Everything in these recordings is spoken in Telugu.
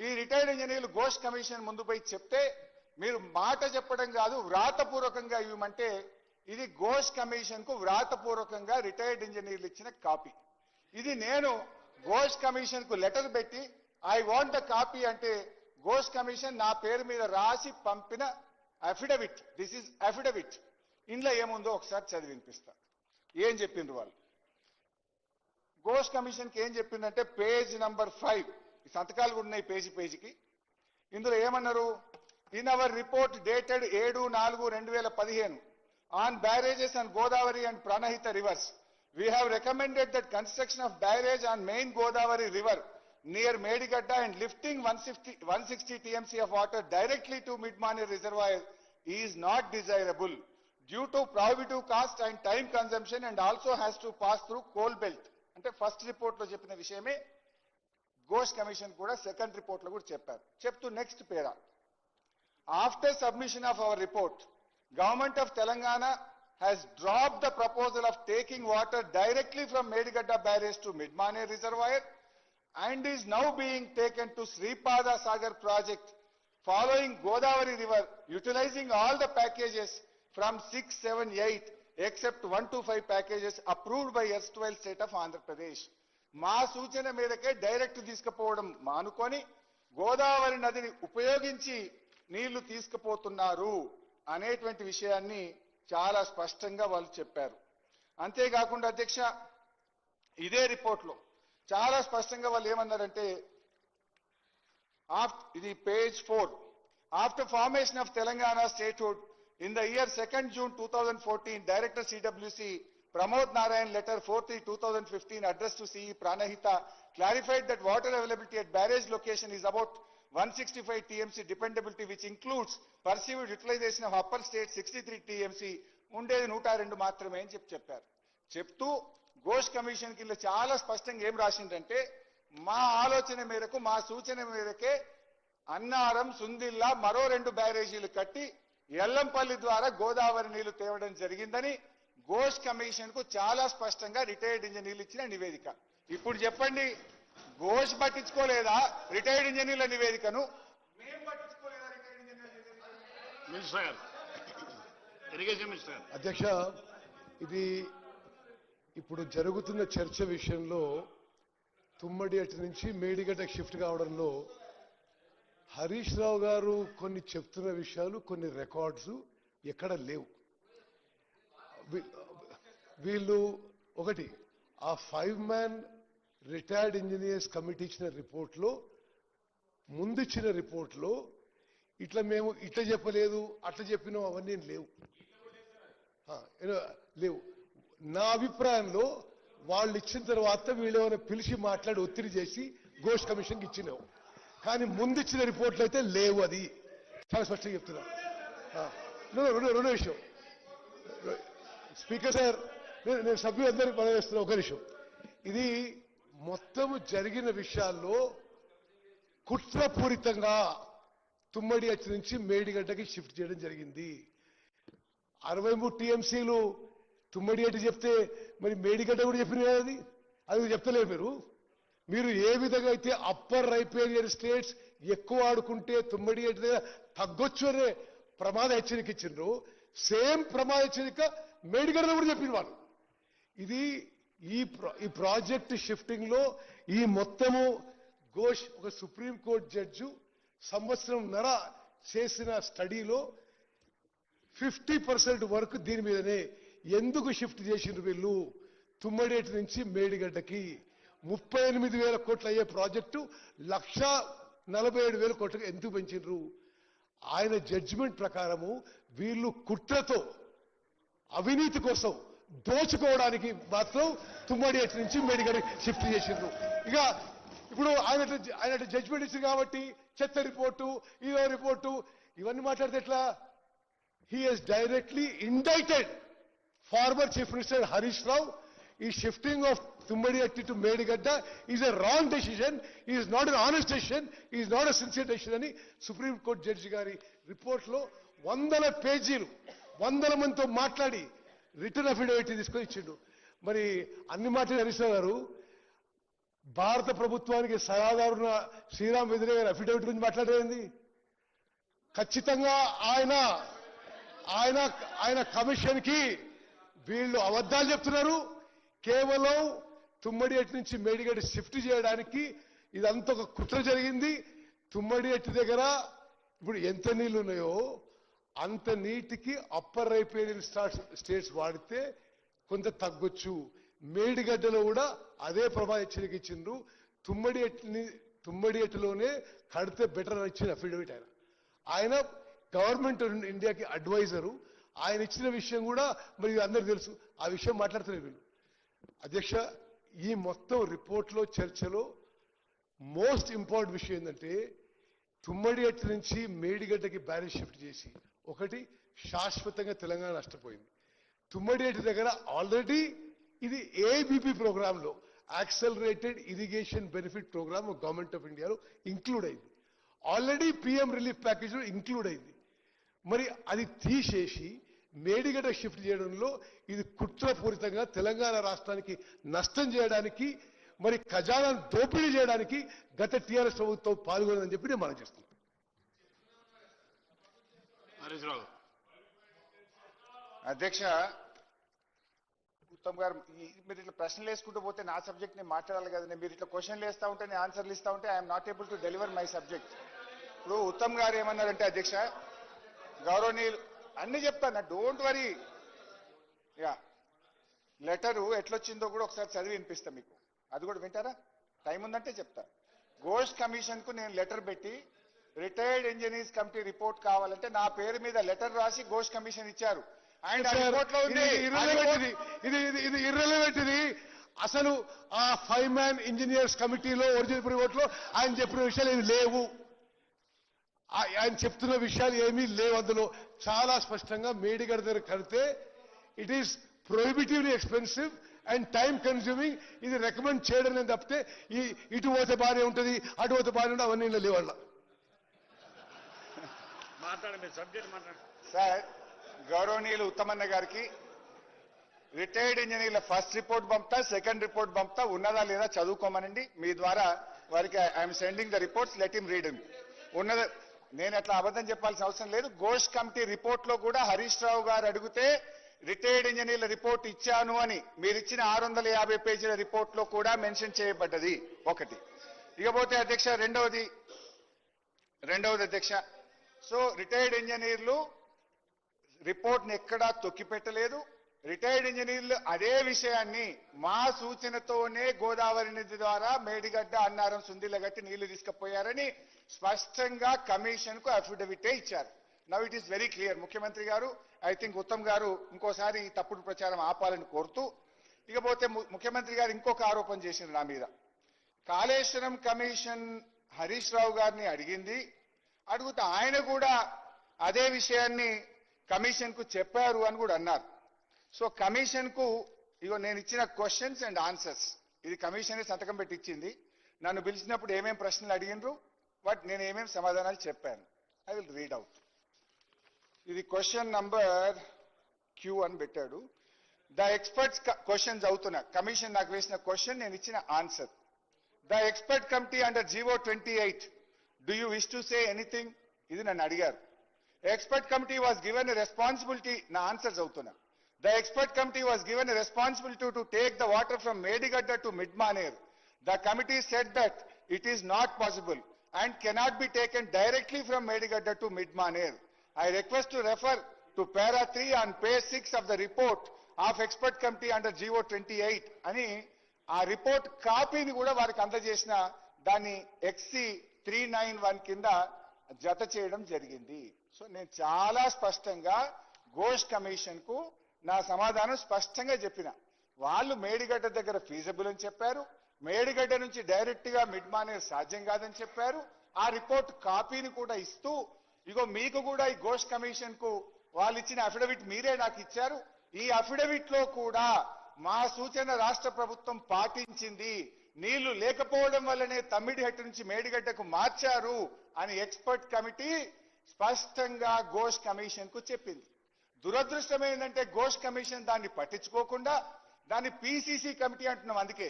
ఈ రిటైర్డ్ ఇంజనీర్లు ఘోష్ కమిషన్ ముందు పోయి చెప్తే మీరు మాట చెప్పడం కాదు వ్రాతపూర్వకంగా ఇవ్వమంటే ఇది ఘోష్ కమిషన్ కు వ్రాతపూర్వకంగా రిటైర్డ్ ఇంజనీర్లు ఇచ్చిన కాపీ. ఇది నేను ఘోష్ కమిషన్ కు లెటర్ పెట్టి ఐ వాంట్ ద కాపీ అంటే ఘోష్ కమిషన్ నా పేరు మీద రాసి పంపిన అఫిడవిట్. This is affidavit. ఇందులో ఏముందో ఒకసారి చదివి వినిపిస్తా. ఏం చెప్పిండ్రు వాళ్ళు? ఘోష్ కమిషన్ కి ఏం చెప్పిందంటే పేజ్ నంబర్ 5 ఈ సంతకాలు కూడా ఉన్నాయి పేజీకి. ఇందులో ఏమన్నారు? In our report dated 7/4/2015 on barrages on Godavari and Pranahita rivers, we have recommended that construction of barrage on main Godavari river near Medigadda and lifting 160 TMC of water directly to Midmane reservoir is not desirable due to prohibitive cost and time consumption and also has to pass through coal belt. అంటే ఫస్ట్ రిపోర్ట్ లో చెప్పిన విషయమే ఘోష్ కమిషన్ కూడా సెకండ్ రిపోర్ట్ లో కూడా చెప్పారు. చెప్తూ next para, after submission of our report Government of Telangana has dropped the proposal of taking water directly from Medigadda barrage to Midmane reservoir and is now being taken to Sripada Sagar project following Godavari river, utilizing all the packages from 6, 7, 8 except 1 to 5 packages approved by erstwhile state of Andhra Pradesh. మా సూచన మేరకే డైరెక్ట్ తీసుకుపోవడం మానుకొని గోదావరి నదిని ఉపయోగించి నీళ్లు తీసుకుపోతున్నారు అనేటువంటి విషయాన్ని చాలా స్పష్టంగా వాళ్ళు చెప్పారు. అంతేకాకుండా అధ్యక్ష, ఇదే రిపోర్ట్లో చాలా స్పష్టంగా వాళ్ళు ఏమన్నారంటే, ఇది page 4, after formation of Telangana statehood in the year 2 June 2014 director CWC Pramod Narayan letter 4/3/2015 addressed to CE Pranahita clarified that water availability at barrage location is about 165 TMC dependability, which includes perceived utilization of upper state 63 TMC, ఉండేది 102 మాత్రమే అని చెప్పారు. చెప్తూ ఘోష్ కమిషన్ కింద చాలా స్పష్టంగా ఏం రాసిందంటే, మా ఆలోచన మేరకు మా సూచన మేరకే అన్నారం, సుందిల్లా మరో 2 బ్యారేజీలు కట్టి ఎల్లంపల్లి ద్వారా గోదావరి నీళ్లు తేవడం జరిగిందని ఘోష్ కమిషన్ కు చాలా స్పష్టంగా రిటైర్డ్ ఇంజనీర్లు ఇచ్చిన నివేదిక. ఇప్పుడు చెప్పండి, ఘోష్ పట్టించుకోలేదా రిటైర్డ్ ఇంజనీర్ల నివేదికను? మేము పట్టించుకోలేదా రిటైర్డ్ ఇంజనీర్ల నివేదిక? అధ్యక్ష, ఇది ఇప్పుడు జరుగుతున్న చర్చ విషయంలో తుమ్మడి అటు నుంచి మేడిగడ్డకు షిఫ్ట్ కావడంలో హరీష్ రావు గారు కొన్ని చెప్తున్న విషయాలు, కొన్ని రికార్డ్స్ ఎక్కడ లేవు. వీళ్ళు ఒకటి ఆ 5-man రిటైర్డ్ ఇంజనీర్స్ కమిటీ ఇచ్చిన రిపోర్ట్లో, ముందు ఇచ్చిన రిపోర్ట్లో ఇట్లా మేము ఇట్లా చెప్పలేదు అట్లా చెప్పినాం అవన్నీ లేవు. నా అభిప్రాయంలో వాళ్ళు ఇచ్చిన తర్వాత వీళ్ళు ఏమైనా పిలిచి మాట్లాడి ఒత్తిడి చేసి ఘోష్ కమిషన్కి ఇచ్చినావు, కానీ ముందు ఇచ్చిన రిపోర్ట్లు అయితే లేవు. అది చాలా స్పష్టంగా చెప్తున్నా. రెండో విషయం, స్పీకర్ సార్, నేను సభ్యులందరికీ పనిచేస్తున్నా. ఒక విషయం, ఇది మొత్తము జరిగిన విషయాల్లో కుట్రపూరితంగా తుమ్మడి అచ్చి నుంచి మేడిగడ్డకి షిఫ్ట్ చేయడం జరిగింది. 63 TMCలు తుమ్మడి అట్టి చెప్తే మరి మేడిగడ్డ కూడా చెప్పిన అది చెప్తలేరు. మీరు ఏ విధంగా అయితే అప్పర్ రైపేరియర్ స్టేట్స్ ఎక్కువ ఆడుకుంటే తుమ్మడి అట్టి దగ్గర తగ్గొచ్చు అనే ప్రమాద హెచ్చరిక ఇచ్చిండ్రు, సేమ్ ప్రమాద హెచ్చరిక మేడిగడ్డ కూడా చెప్పిన వాళ్ళు. ఇది ఈ ప్రాజెక్ట్ షిఫ్టింగ్ లో ఈ మొత్తము ఘోష్ ఒక సుప్రీంకోర్టు జడ్జి సంవత్సరంన్నర చేసిన స్టడీలో 50% వర్క్ దీని మీదనే. ఎందుకు షిఫ్ట్ చేసిండ్రు వీళ్ళు తుమ్మడేటి నుంచి మేడిగడ్డకి? 38,000 కోట్లు అయ్యే ప్రాజెక్టు 1,47,000 కోట్లకు ఎందుకు పెంచిండ్రు? ఆయన జడ్జిమెంట్ ప్రకారము వీళ్ళు కుట్రతో అవినీతి కోసం దోచుకోవడానికి మాత్రం తుమ్మడేటి నుంచి మేడిగడ్డ షిఫ్ట్ చేసిండ్రు. ఇక ఇప్పుడు ఆయన జడ్జిమెంట్ ఇచ్చింది కాబట్టి చెత్త రిపోర్టు, ఇదో రిపోర్టు, ఇవన్నీ మాట్లాడితే ఎట్లా? He has directly indicted former Chief Minister Harish Rao. Is shifting of Tummadiatti to Medigadda is a wrong decision. It is not an honest decision. It is not a sincere decision అని సుప్రీం కోర్టు జడ్జి గారి రిపోర్ట్ లో 100 పేజీలు 100 మందితో మాట్లాడి రిటర్న్ అఫిడవిట్ తీసుకొని ఇచ్చిండు. మరి అన్ని మాటలు హరీష్ రావు గారు భారత ప్రభుత్వానికి సలహాదారున్న శ్రీరామ్ వెదిరే గారి అఫిడవిట్ గురించి మాట్లాడేది ఖచ్చితంగా ఆయన ఆయన ఆయన కమిషన్ కి వీళ్ళు అబద్ధాలు చెప్తున్నారు. కేవలం తుమ్మడిహట్టి నుంచి మేడిగడ్డ షిఫ్ట్ చేయడానికి ఇదంతా ఒక కుట్ర జరిగింది. తుమ్మడిహట్టి దగ్గర ఇప్పుడు ఎంత నీళ్లు ఉన్నాయో అంత నీటికి అప్పర్ రైపేరియన్ స్టేట్స్ వాడితే కొంత తగ్గొచ్చు. మేడిగడ్డలో కూడా అదే ప్రమాద హెచ్చరిక ఇచ్చిండ్రు. తుమ్మడిహట్టిలోనే కడితే బెటర్ అని ఇచ్చిన అఫిడవిట్ ఆయన గవర్నమెంట్ ఇండియాకి అడ్వైజరు. ఆయన ఇచ్చిన విషయం కూడా మరి అందరికీ తెలుసు. ఆ విషయం మాట్లాడుతున్నారు వీళ్ళు. అధ్యక్ష, ఈ మొత్తం రిపోర్ట్లో చర్చలో మోస్ట్ ఇంపార్టెంట్ విషయం ఏంటంటే తుమ్మడిహట్టి నుంచి మేడిగడ్డకి బ్యారేజ్ షిఫ్ట్ చేసి ఒకటి శాశ్వతంగా తెలంగాణ నష్టపోయింది. తుమ్మడిహట్టి దగ్గర ఆల్రెడీ ఇది ఏబీపీ ప్రోగ్రాంలో accelerated irrigation benefit program government of ఇండియాలో ఇంక్లూడ్ అయింది. ఆల్రెడీ పిఎం రిలీఫ్ ప్యాకేజ్లో ఇంక్లూడ్ అయింది. మరి అది తీసేసి మేడిగడ్డ షిఫ్ట్ చేయడంలో ఇది కుట్రపూరితంగా తెలంగాణ రాష్ట్రానికి నష్టం చేయడానికి మరి ఖజానాను దోపిడీ చేయడానికి గత టీఆర్ఎస్ ప్రభుత్వం పాల్గొనదని చెప్పి నేను మనం చేస్తున్నాను. అధ్యక్ష, ఉత్తమ్ గారు మీరు ఇట్లా ప్రశ్నలు వేసుకుంటూ పోతే నా సబ్జెక్ట్ నేను మాట్లాడాలి కదా. మీరు ఇట్లా క్వశ్చన్లు వేస్తా ఉంటే నేను ఆన్సర్లు ఇస్తా ఉంటే I'm not able to deliver my subject. ఇప్పుడు ఉత్తమ్ గారు ఏమన్నారంటే అధ్యక్ష, గౌరవనీయులు అన్ని చెప్తాను, డోంట్ వరీ. యా, లెటరు ఎట్లొచ్చిందో కూడా ఒకసారి చదివి వినిపిస్తా మీకు. అది కూడా వింటారా? టైం ఉందంటే చెప్తా. ఘోష్ కమిషన్ కు నేను లెటర్ పెట్టి రిటైర్డ్ ఇంజనీర్స్ కమిటీ రిపోర్ట్ కావాలంటే నా పేరు మీద లెటర్ రాసి ఘోష్ కమిషన్ ఇచ్చారు. అండ్ ఆ రిపోర్ట్ లో ఉంది ఇది ఇర్రెలెవెంట్. ఇది అసలు ఆ 5 man ఇంజనీర్స్ కమిటీలో ఒరిజినల్ రిపోర్ట్ లో ఆయన చెప్పిన విషయాలు ఏమి లేవు. ఆయన చెప్తున్న విషయాలు ఏమీ లేవు. అందులో చాలా స్పష్టంగా మేడిగడ్డ దగ్గర కడితే it is prohibitively expensive and time consuming. ఇది రికమెండ్ చేయడం నేను తప్పితే ఇటు పోతే బాగానే ఉంటుంది అటు పోతే బాగానే ఉంటుంది అవన్నీ లేవాళ్ళ. సార్, గౌరవనీయులు ఉత్తమన్న గారికి రిటైర్డ్ ఇంజనీర్ల ఫస్ట్ రిపోర్ట్ పంపుతా, సెకండ్ రిపోర్ట్ పంపుతా, ఉన్నదా లేదా చదువుకోమనండి. మీ ద్వారా వారికి I'm sending the reports, let him read him. ఉన్నది నేను అట్లా అబద్ధం చెప్పాల్సిన అవసరం లేదు. ఘోష్ కమిటీ రిపోర్ట్ లో కూడా హరీష్ రావు గారు అడిగితే రిటైర్డ్ ఇంజనీర్ల రిపోర్ట్ ఇచ్చాను అని మీరు ఇచ్చిన 650 పేజీల రిపోర్ట్ లో కూడా మెన్షన్ చేయబడ్డది ఒకటి. ఇకపోతే అధ్యక్ష రెండవది అధ్యక్ష, సో రిటైర్డ్ ఇంజనీర్లు రిపోర్ట్ ని ఎక్కడా తొక్కిపెట్టలేదు. రిటైర్డ్ ఇంజనీర్లు అదే విషయాన్ని మా సూచనతోనే గోదావరి నది ద్వారా మేడిగడ్డ, అన్నారం, సుందిలగట్టి నీళ్లు తీసుకుపోయారని స్పష్టంగా కమిషన్ కు అఫిడవిటే ఇచ్చారు. Now it is very clear. ముఖ్యమంత్రి గారు, ఐ థింక్ ఉత్తమ్ గారు ఇంకోసారి ఈ తప్పుడు ప్రచారం ఆపాలని కోరుతూ, ఇకపోతే ముఖ్యమంత్రి గారు ఇంకొక ఆరోపణ చేసింది నా మీద. కాళేశ్వరం కమిషన్ హరీష్ రావు గారిని అడిగితే ఆయన కూడా అదే విషయాన్ని కమిషన్ కు చెప్పారు అని కూడా అన్నారు. సో కమిషన్ కు ఇగో నేను ఇచ్చిన క్వశ్చన్స్ అండ్ ఆన్సర్స్, ఇది కమిషన్ సంతకం పెట్టి ఇచ్చింది. నన్ను పిలిచినప్పుడు ఏమేం ప్రశ్నలు అడిగినరు, బట్ నేను ఏమేం సమాధానాలు చెప్పాను. I will read out. ఇది క్వశ్చన్ నంబర్ క్యూ అని పెట్టాడు. ద ఎక్స్పర్ట్స్ క్వశ్చన్స్ అవుతున్నా, కమిషన్ నాకు వేసిన క్వశ్చన్, నేను ఇచ్చిన answer. The expert committee under GO 28, do you wish to say anything? ఇది నన్ను అడిగారు. Expert committee was given a responsibility, నా ఆన్సర్స్ అవుతున్నా. The expert committee was given a responsibility to take the water from Medigadda to Midmaner. The committee said that it is not possible and cannot be taken directly from Medigadda to Midmaner. I request to refer to para 3 on page 6 of the report of expert committee under GO 28 అని ఆ రిపోర్ట్ కాపీని కూడా వారికి అందజేసిన దాన్ని XC 391 కింద జత చేయడం జరిగింది. సో నేను చాలా స్పష్టంగా ఘోష్ కమిషన్ కు నా సమాధానం స్పష్టంగా చెప్పిన. వాళ్ళు మేడిగడ్డ దగ్గర ఫీజబుల్ అని చెప్పారు, మేడిగడ్డ నుంచి డైరెక్ట్ గా మిడ్మానేర్ సాధ్యం కాదని చెప్పారు. ఆ రిపోర్ట్ కాపీని కూడా ఇస్తూ, ఇగో మీకు కూడా ఈ ఘోష్ కమిషన్ కు వాళ్ళు ఇచ్చిన అఫిడవిట్ మీరే నాకు ఇచ్చారు. ఈ అఫిడవిట్ లో కూడా మా సూచన రాష్ట్ర ప్రభుత్వం పాటించింది, నీళ్లు లేకపోవడం వల్లనే తమ్మిడిహట్టు నుంచి మేడిగడ్డకు మార్చారు అని ఎక్స్పర్ట్ కమిటీ స్పష్టంగా ఘోష్ కమిషన్ కు చెప్పింది. దురదృష్టం ఏంటంటే ఘోష్ కమిషన్ దాన్ని పట్టించుకోకుండా దాన్ని పిసిసి కమిటీ అంటున్నాం. అందుకే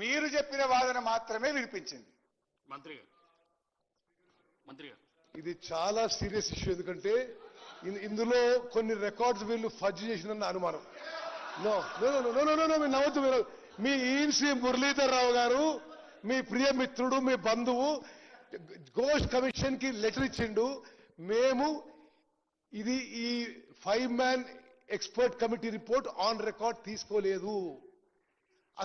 మీరు చెప్పిన వాదన మాత్రమే వినిపించింది. మంత్రి గారు ఇది చాలా సీరియస్ ఇష్యూ. ఎందుకంటే ఇందులో కొన్ని రికార్డ్స్ వీళ్ళు ఫజ్ చేసిన అనుమానం. No no no no no no మీరు నవ్వుతూ మీరు మీ ఈఎన్సీ మురళీధర్ రావు గారు మీ ప్రియ మిత్రుడు మీ బంధువు ఘోష్ కమిషన్ కి లెటర్ ఇచ్చిండు. మేము ఇది ఈ 5-man expert committee report on record తీసుకోలేదు.